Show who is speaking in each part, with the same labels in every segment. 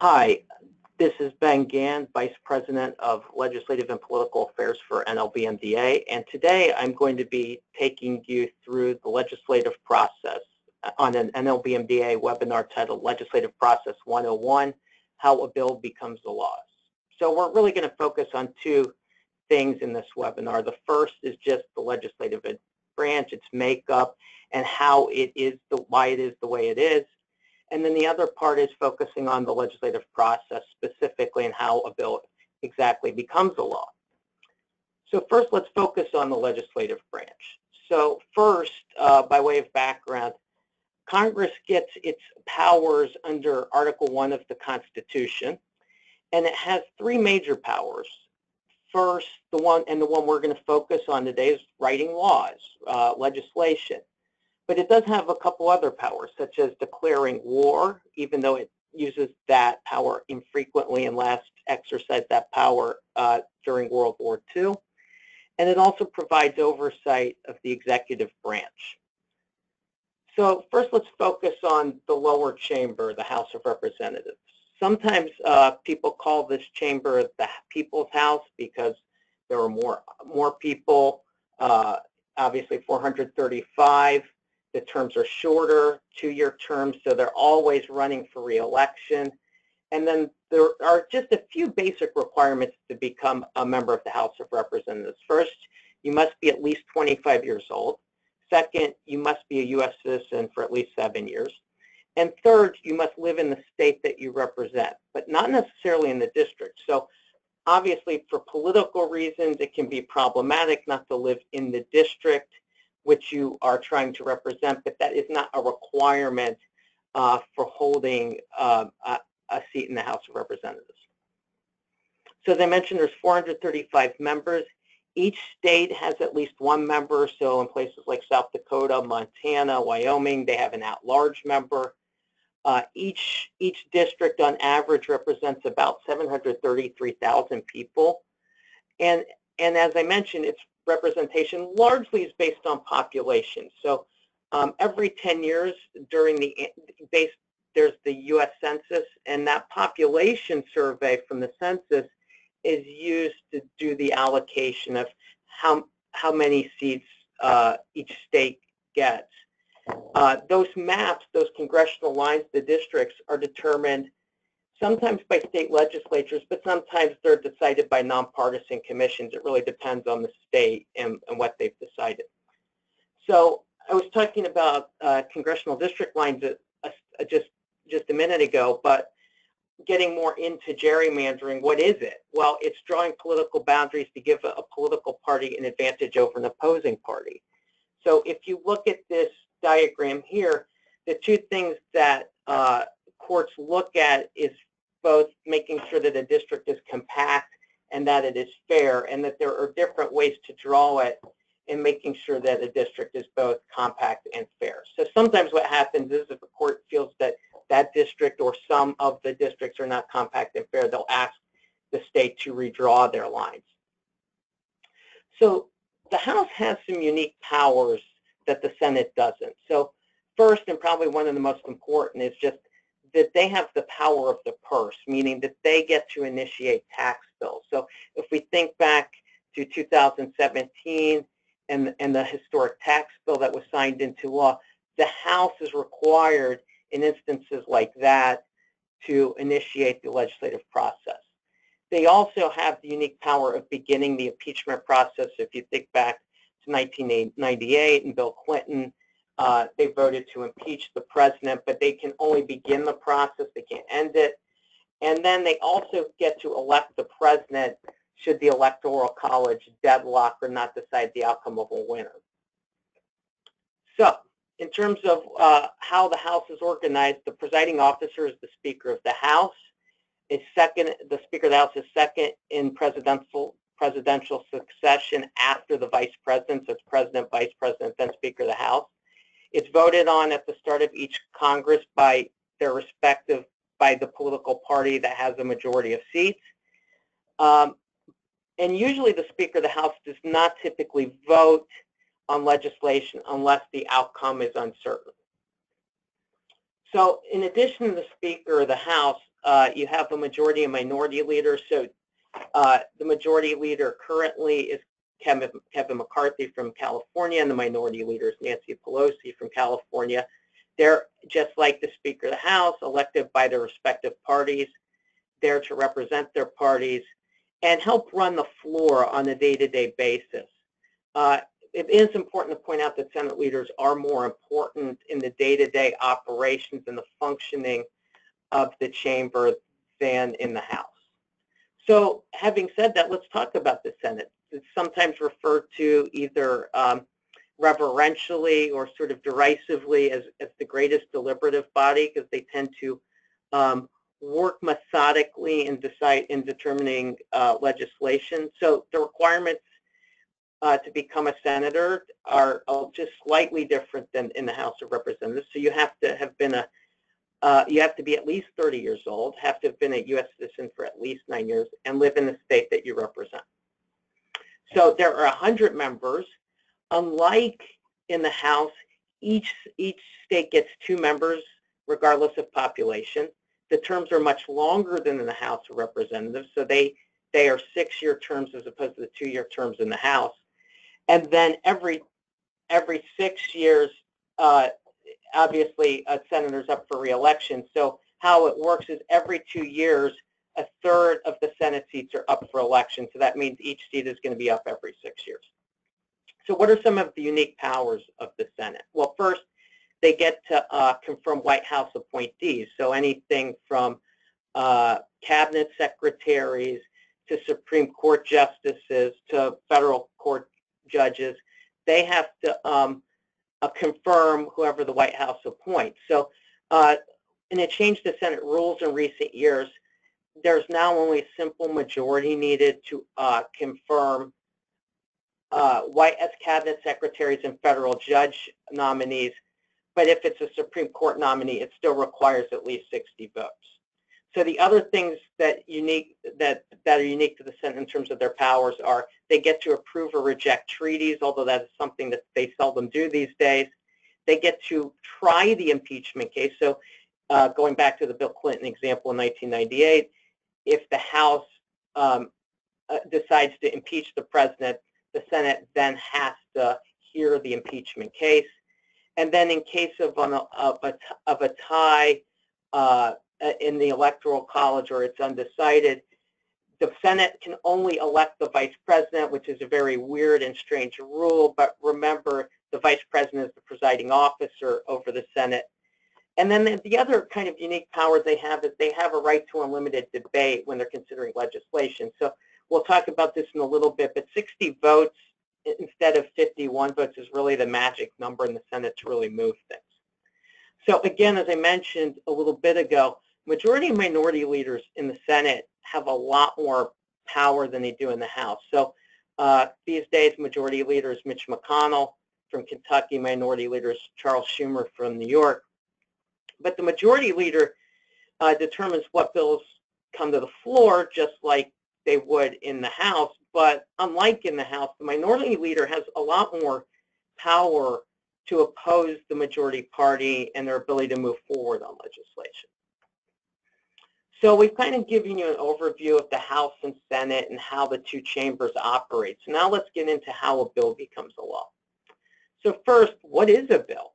Speaker 1: Hi, this is Ben Gann, Vice President of Legislative and Political Affairs for NLBMDA, and today I'm going to be taking you through the legislative process on an NLBMDA webinar titled Legislative Process 101, How a Bill Becomes a Law. So we're really going to focus on two things in this webinar. The first is just the legislative branch, its makeup, and how it is, why it is the way it is. And then the other part is focusing on the legislative process specifically and how a bill exactly becomes a law. So first, let's focus on the legislative branch. So first, by way of background, Congress gets its powers under Article 1 of the Constitution, and it has three major powers. First, the one we're going to focus on today is writing laws, legislation. But it does have a couple other powers, such as declaring war, even though it uses that power infrequently and last exercised that power during World War II. And it also provides oversight of the executive branch. So first, let's focus on the lower chamber, the House of Representatives. Sometimes people call this chamber the People's House because there are more people, obviously 435. The terms are shorter, two-year terms, so they're always running for re-election. And then there are just a few basic requirements to become a member of the House of Representatives. First, you must be at least 25 years old. Second, you must be a U.S. citizen for at least 7 years. And third, you must live in the state that you represent, but not necessarily in the district. So obviously, for political reasons, it can be problematic not to live in the district which you are trying to represent, but that is not a requirement for holding a seat in the House of Representatives. So as I mentioned, there's 435 members. Each state has at least one member. So in places like South Dakota, Montana, Wyoming, they have an at-large member. Each district on average represents about 733,000 people. And as I mentioned, its representation largely is based on population. So every 10 years there's the U.S. Census, and that population survey from the census is used to do the allocation of how many seats each state gets. Those maps, those congressional lines, the districts are determined sometimes by state legislatures, but sometimes they're decided by nonpartisan commissions. It really depends on the state and what they've decided. So I was talking about congressional district lines just a minute ago, but getting more into gerrymandering, what is it? Well, it's drawing political boundaries to give a political party an advantage over an opposing party. So if you look at this diagram here, the two things that courts look at is both making sure that a district is compact and that it is fair, and that there are different ways to draw it in making sure that a district is both compact and fair. So sometimes what happens is if a court feels that that district or some of the districts are not compact and fair, they'll ask the state to redraw their lines. So the House has some unique powers that the Senate doesn't. So first, and probably one of the most important, is just that they have the power of the purse, meaning that they get to initiate tax bills. So if we think back to 2017 and the historic tax bill that was signed into law, the House is required in instances like that to initiate the legislative process. They also have the unique power of beginning the impeachment process. If you think back to 1998 and Bill Clinton, they voted to impeach the president, but they can only begin the process, they can't end it. And then they also get to elect the president should the Electoral College deadlock or not decide the outcome of a winner. So in terms of how the House is organized, the presiding officer is the Speaker of the House. The Speaker of the House is second in presidential succession after the Vice President, so it's President, Vice President, then Speaker of the House. It's voted on at the start of each Congress by the political party that has a majority of seats. And usually the Speaker of the House does not typically vote on legislation unless the outcome is uncertain. So in addition to the Speaker of the House, you have a majority and minority leader. So the majority leader currently is Kevin McCarthy from California, and the minority leader is Nancy Pelosi from California. They're, just like the Speaker of the House, elected by their respective parties, there to represent their parties and help run the floor on a day-to-day basis. It is important to point out that Senate leaders are more important in the day-to-day operations and the functioning of the chamber than in the House. So having said that, let's talk about the Senate. It's sometimes referred to either reverentially or sort of derisively as the greatest deliberative body, because they tend to work methodically in determining legislation. So the requirements to become a senator are just slightly different than in the House of Representatives. So you have to have been you have to be at least 30 years old, have to have been a U.S. citizen for at least 9 years, and live in the state that you represent. So there are 100 members. Unlike in the House, each state gets 2 members regardless of population. The terms are much longer than in the House of Representatives, so they are 6-year terms as opposed to the 2-year terms in the House. And then every 6 years, obviously, a senator's up for re-election. So how it works is every 2 years, a third of the Senate seats are up for election. So that means each seat is going to be up every 6 years. So what are some of the unique powers of the Senate? Well, first, they get to confirm White House appointees. So anything from cabinet secretaries to Supreme Court justices to federal court judges, they have to confirm whoever the White House appoints. So in a change to Senate rules in recent years, there's now only a simple majority needed to confirm White House cabinet secretaries and federal judge nominees. But if it's a Supreme Court nominee, it still requires at least 60 votes. So the other things that are unique to the Senate in terms of their powers are they get to approve or reject treaties, although that is something that they seldom do these days. They get to try the impeachment case. So going back to the Bill Clinton example in 1998, if the House decides to impeach the president, the Senate then has to hear the impeachment case. And then in case of a tie in the Electoral College or it's undecided, the Senate can only elect the vice president, which is a very weird and strange rule. But remember, the vice president is the presiding officer over the Senate. And then the other kind of unique power they have is they have a right to unlimited debate when they're considering legislation. So we'll talk about this in a little bit, but 60 votes instead of 51 votes is really the magic number in the Senate to really move things. So again, as I mentioned a little bit ago, majority and minority leaders in the Senate have a lot more power than they do in the House. So these days, majority leader is Mitch McConnell from Kentucky, minority leader is Charles Schumer from New York. But the majority leader determines what bills come to the floor, just like they would in the House. But unlike in the House, the minority leader has a lot more power to oppose the majority party and their ability to move forward on legislation. So we've kind of given you an overview of the House and Senate and how the 2 chambers operate. So now let's get into how a bill becomes a law. So first, what is a bill?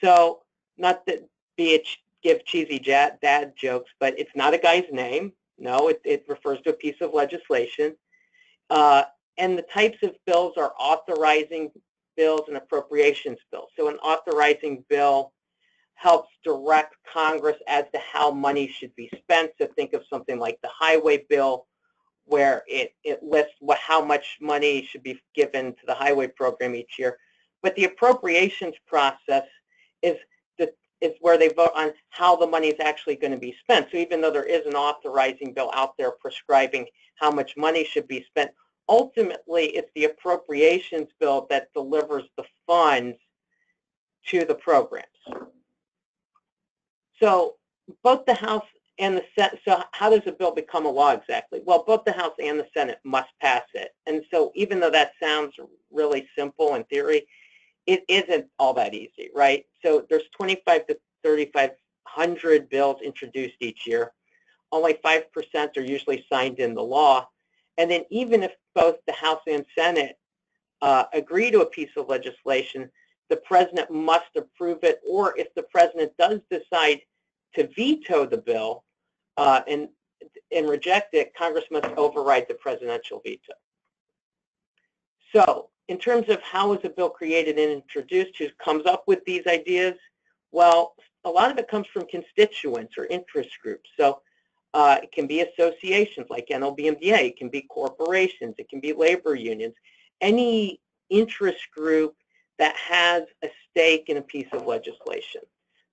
Speaker 1: So not to give cheesy dad jokes, but it's not a guy's name. No, it refers to a piece of legislation. And the types of bills are authorizing bills and appropriations bills. So an authorizing bill helps direct Congress as to how money should be spent. So think of something like the highway bill, where it lists how much money should be given to the highway program each year. But the appropriations process is where they vote on how the money is actually going to be spent. So even though there is an authorizing bill out there prescribing how much money should be spent, ultimately it's the appropriations bill that delivers the funds to the programs. So both the House and the Senate, so how does a bill become a law exactly? Well, both the House and the Senate must pass it. And so even though that sounds really simple in theory, it isn't all that easy, right? So there's 2,500 to 3,500 bills introduced each year. only 5% are usually signed into law. And then even if both the House and Senate agree to a piece of legislation, the president must approve it, or if the president does decide to veto the bill and reject it, Congress must override the presidential veto. So in terms of how is a bill created and introduced, who comes up with these ideas? Well, a lot of it comes from constituents or interest groups. So it can be associations like NLBMDA, it can be corporations, it can be labor unions, any interest group that has a stake in a piece of legislation.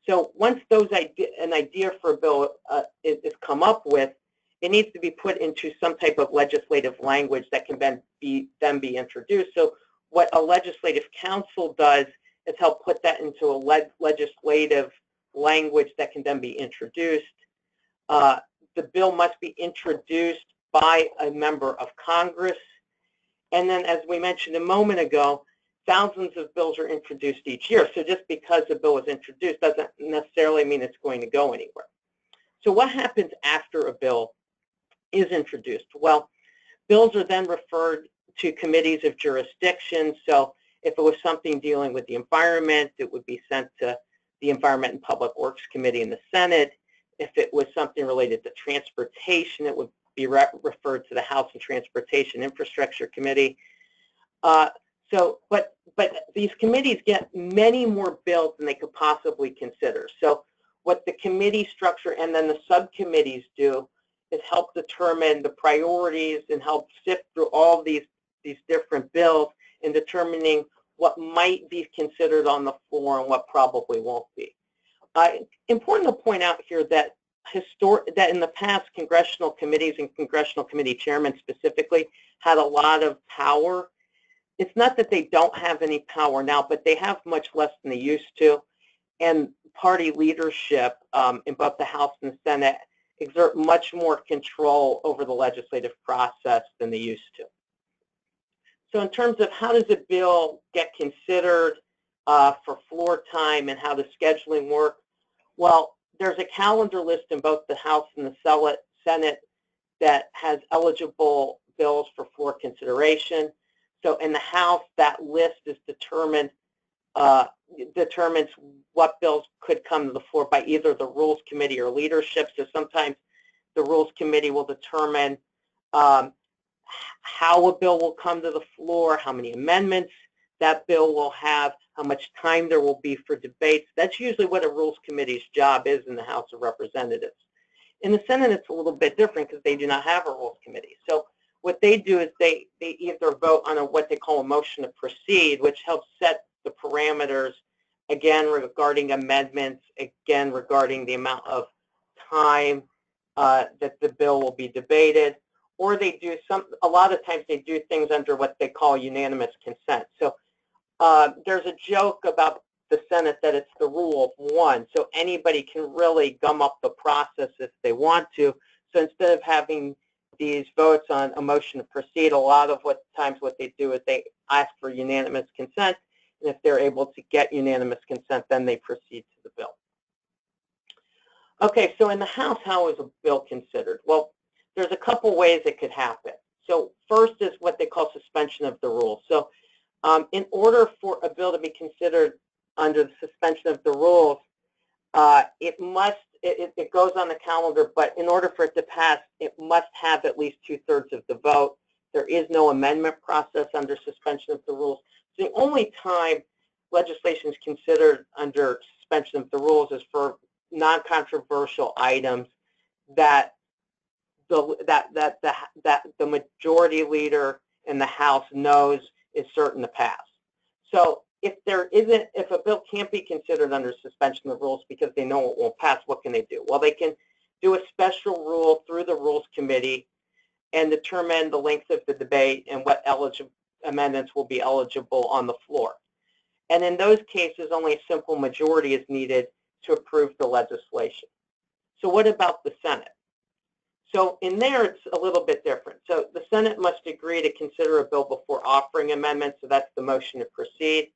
Speaker 1: So once an idea for a bill is come up with, it needs to be put into some type of legislative language that can then be introduced. So what a legislative council does is help put that into a legislative language that can then be introduced. The bill must be introduced by a member of Congress. And then, as we mentioned a moment ago, thousands of bills are introduced each year. So just because a bill is introduced doesn't necessarily mean it's going to go anywhere. So what happens after a bill is introduced? Well, bills are then referred to committees of jurisdiction. So if it was something dealing with the environment, it would be sent to the Environment and Public Works Committee in the Senate. If it was something related to transportation, it would be referred to the House and Transportation Infrastructure Committee. But these committees get many more bills than they could possibly consider. So what the committee structure and then the subcommittees do is help determine the priorities and help sift through all these different bills in determining what might be considered on the floor and what probably won't be. Important to point out here that in the past, congressional committees and congressional committee chairmen specifically had a lot of power. It's not that they don't have any power now, but they have much less than they used to. And party leadership in both the House and Senate exert much more control over the legislative process than they used to. So in terms of how does a bill get considered for floor time and how does scheduling work? Well, there's a calendar list in both the House and the Senate that has eligible bills for floor consideration. So in the House, that list is determines what bills could come to the floor by either the Rules Committee or leadership. So sometimes the Rules Committee will determine how a bill will come to the floor, how many amendments that bill will have, how much time there will be for debates. That's usually what a Rules Committee's job is in the House of Representatives. In the Senate, it's a little bit different because they do not have a Rules Committee. So what they do is they either vote on what they call a motion to proceed, which helps set the parameters, again, regarding amendments, again, regarding the amount of time that the bill will be debated, or they do a lot of times they do things under what they call unanimous consent. So there's a joke about the Senate that it's the rule of one, so anybody can really gum up the process if they want to. So instead of having these votes on a motion to proceed, a lot of times what they do is they ask for unanimous consent, and if they're able to get unanimous consent, then they proceed to the bill. Okay, so in the House, how is a bill considered? Well, there's a couple ways it could happen. So first is what they call suspension of the rules. So in order for a bill to be considered under the suspension of the rules, it goes on the calendar, but in order for it to pass, it must have at least 2/3 of the vote. There is no amendment process under suspension of the rules. So the only time legislation is considered under suspension of the rules is for non-controversial items that the majority leader in the House knows is certain to pass. So if a bill can't be considered under suspension of the rules because they know it won't pass, what can they do? Well, they can do a special rule through the Rules Committee and determine the length of the debate and what amendments will be eligible on the floor. And in those cases, only a simple majority is needed to approve the legislation. So what about the Senate? So in there, it's a little bit different. So the Senate must agree to consider a bill before offering amendments, so that's the motion to proceed.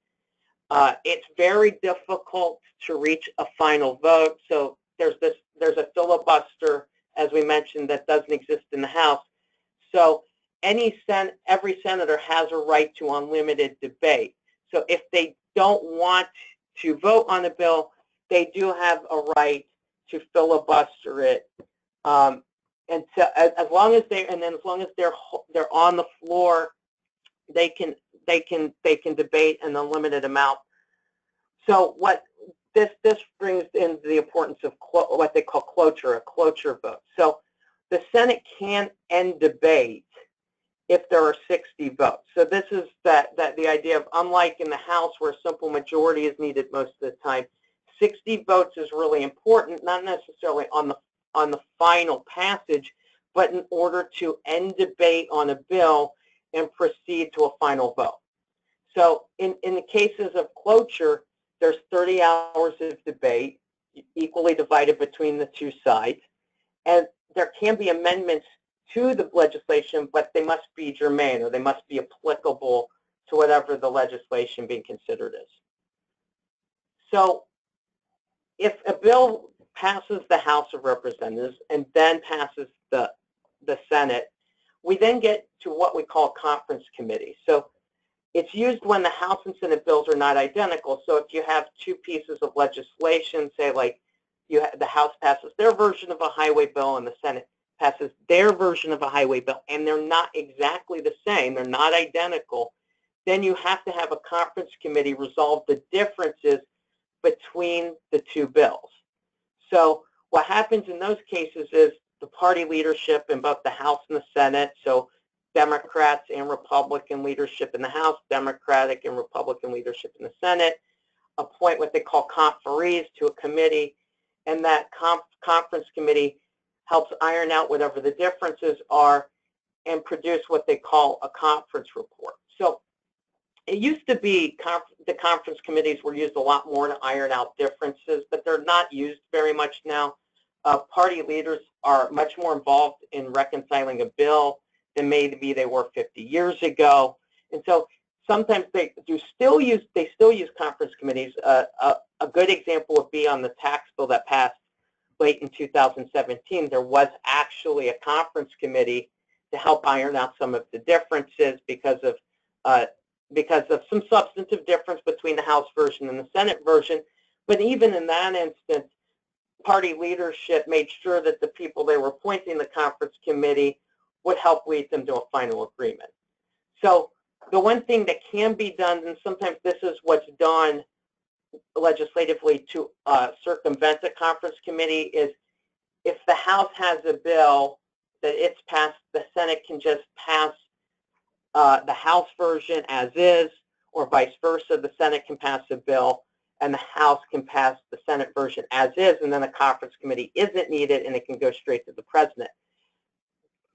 Speaker 1: It's very difficult to reach a final vote, so there's a filibuster as we mentioned, that doesn't exist in the House. So every senator has a right to unlimited debate. So if they don't want to vote on a bill, they do have a right to filibuster it. And so as long as they're on the floor, they can debate an unlimited amount. So what this brings in the importance of what they call cloture, a cloture vote. So the Senate can end debate if there are 60 votes. So this is the idea of, unlike in the House where a simple majority is needed most of the time, 60 votes is really important, not necessarily on the final passage, but in order to end debate on a bill and proceed to a final vote. So in the cases of cloture, there's 30 hours of debate, equally divided between the two sides, and there can be amendments to the legislation, but they must be germane, or they must be applicable to whatever the legislation being considered is. So if a bill passes the House of Representatives and then passes the Senate, we then get to what we call a conference committee. So it's used when the House and Senate bills are not identical. So if you have two pieces of legislation, say like the House passes their version of a highway bill and the Senate passes their version of a highway bill, and they're not exactly the same, they're not identical, then you have to have a conference committee resolve the differences between the two bills. So what happens in those cases is the party leadership in both the House and the Senate, so Democrats and Republican leadership in the House, Democratic and Republican leadership in the Senate, appoint what they call conferees to a committee, and that conference committee helps iron out whatever the differences are and produce what they call a conference report. So it used to be the conference committees were used a lot more to iron out differences, but they're not used very much now. Party leaders are much more involved in reconciling a bill than maybe they were 50 years ago, and so sometimes they still use conference committees. A good example would be on the tax bill that passed late in 2017. There was actually a conference committee to help iron out some of the differences because of some substantive difference between the House version and the Senate version. But even in that instance, party leadership made sure that the people they were appointing the conference committee would help lead them to a final agreement. So the one thing that can be done, and sometimes this is what's done legislatively to circumvent a conference committee, is if the House has a bill that it's passed, the Senate can just pass the House version as is, or vice versa. The Senate can pass a bill and the House can pass the Senate version as is, and then a conference committee isn't needed and it can go straight to the president.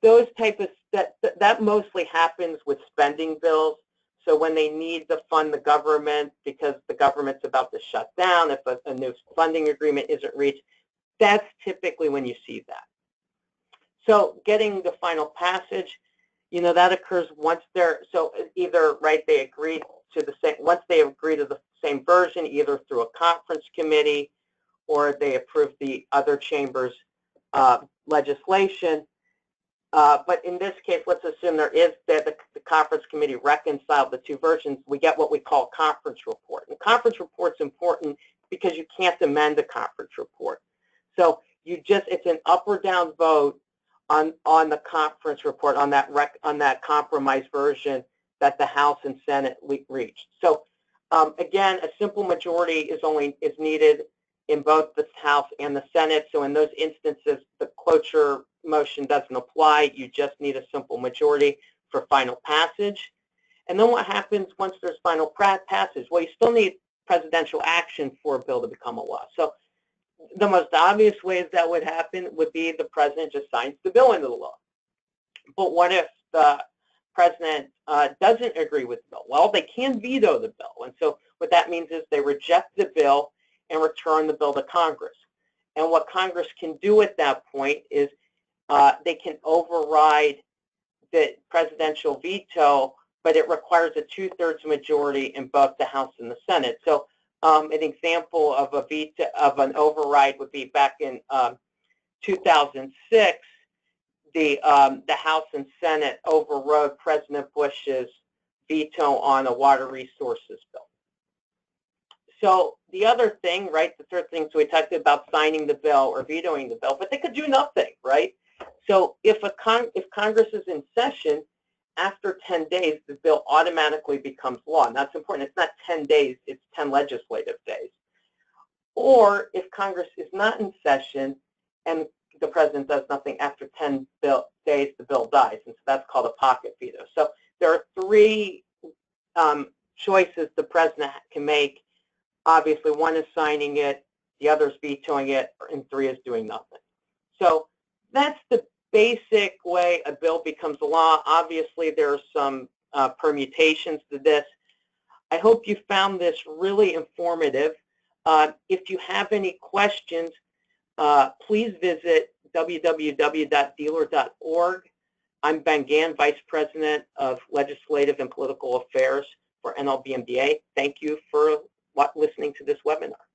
Speaker 1: Those type of that mostly happens with spending bills. So when they need to fund the government because the government's about to shut down, if a new funding agreement isn't reached, that's typically when you see that. So getting the final passage, that occurs once either they agree to the same, once they agree to the same version, either through a conference committee or they approve the other chamber's legislation. But in this case, let's assume there is that the conference committee reconciled the two versions. We get what we call a conference report. And conference report's important because you can't amend a conference report. So it's an up or down vote on the conference report, on that compromise version that the House and Senate reached. So again, a simple majority is needed in both the House and the Senate. So in those instances, the cloture motion doesn't apply. You just need a simple majority for final passage. And then what happens once there's final passage? Well, you still need presidential action for a bill to become a law. So the most obvious ways that would happen would be the president just signs the bill into the law. But what if the president doesn't agree with the bill? Well, they can veto the bill. And so what that means is they reject the bill and return the bill to Congress. And what Congress can do at that point is they can override the presidential veto, but it requires a 2/3 majority in both the House and the Senate. So an example of an override would be back in 2006, the House and Senate overrode President Bush's veto on a water resources bill. So the other thing, right, the third thing, so we talked about signing the bill or vetoing the bill, but they could do nothing, right? So if Congress is in session, after 10 days, the bill automatically becomes law. And that's important. It's not 10 days, it's 10 legislative days. Or if Congress is not in session and the president does nothing, after 10 days, the bill dies. And so that's called a pocket veto. So there are three choices the president can make. Obviously, one is signing it, the other is vetoing it, and three is doing nothing. So that's the basic way a bill becomes a law. Obviously, there are some permutations to this. I hope you found this really informative. If you have any questions, please visit www.dealer.org. I'm Ben Gann, Vice President of Legislative and Political Affairs for NLBMDA. Thank you for listening to this webinar.